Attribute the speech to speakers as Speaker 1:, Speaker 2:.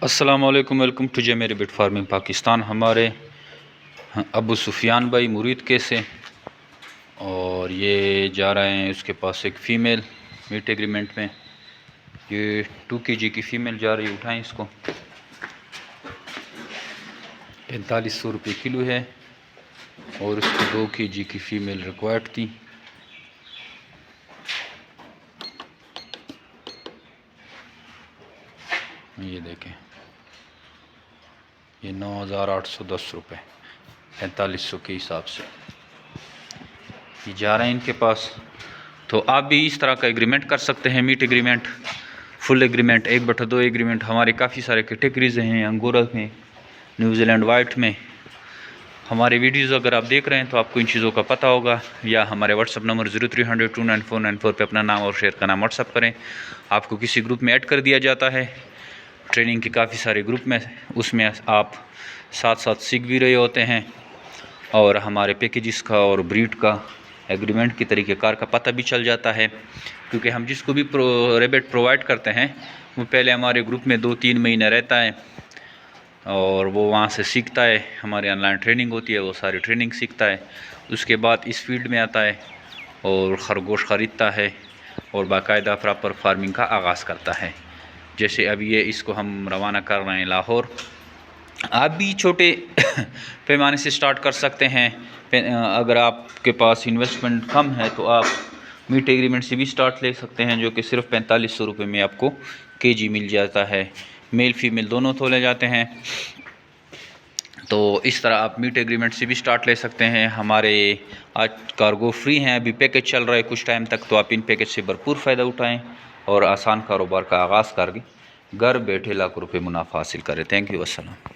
Speaker 1: अस्सलाम वालेकुम, welcome to जे मेरी बिट फार्मिंग पाकिस्तान। हमारे अबू सुफियान भाई मुरीद के से, और ये जा रहे हैं उसके पास एक फ़ीमेल मीट एग्रीमेंट में। ये 2 kg की फ़ीमेल जा रही है। उठाएं इसको। 4500 रुपये किलो है और इसको 2 kg की फ़ीमेल रिक्वायर्ड थी। ये देखें, ये 9810 रुपये 4500 के हिसाब से ये जा रहे हैं इनके पास। तो आप भी इस तरह का एग्रीमेंट कर सकते हैं, meat agreement, full agreement, 1/2 agreement. हमारे काफ़ी सारे कैटेगरीज़ हैं, अंगोरा में, न्यूजीलैंड वाइट में। हमारे वीडियोज़ अगर आप देख रहे हैं तो आपको इन चीज़ों का पता होगा। या हमारे व्हाट्सअप नंबर 0300 29494 पे अपना नाम और शेयर का नाम व्हाट्सअप करें। आपको किसी ग्रुप में ऐड कर दिया जाता है, ट्रेनिंग के काफ़ी सारे ग्रुप में, उसमें आप साथ साथ सीख भी रहे होते हैं और हमारे पैकेजेस का और ब्रीड का एग्रीमेंट की तरीक़ेकार का पता भी चल जाता है। क्योंकि हम जिसको भी रेबिट प्रोवाइड करते हैं वो पहले हमारे ग्रुप में 2-3 महीने रहता है और वो वहाँ से सीखता है। हमारी ऑनलाइन ट्रेनिंग होती है, वो सारी ट्रेनिंग सीखता है। उसके बाद इस फील्ड में आता है और खरगोश ख़रीदता है और बाकायदा प्रॉपर फार्मिंग का आगाज़ करता है। जैसे अभी ये इसको हम रवाना कर रहे हैं लाहौर। आप भी छोटे पैमाने से स्टार्ट कर सकते हैं। अगर आपके पास इन्वेस्टमेंट कम है तो आप मीट एग्रीमेंट से भी स्टार्ट ले सकते हैं, जो कि सिर्फ 4500 रुपये में आपको केजी मिल जाता है। मेल फीमेल दोनों तोले जाते हैं। तो इस तरह आप मीट एग्रीमेंट से भी स्टार्ट ले सकते हैं। हमारे आज कार्गो फ्री हैं, अभी पैकेज चल रहा है कुछ टाइम तक, तो आप इन पैकेज से भरपूर फ़ायदा उठाएँ और आसान कारोबार का आगाज़ करके घर बैठे लाखों रुपये मुनाफा हासिल करें। थैंक यू, अस्सलाम।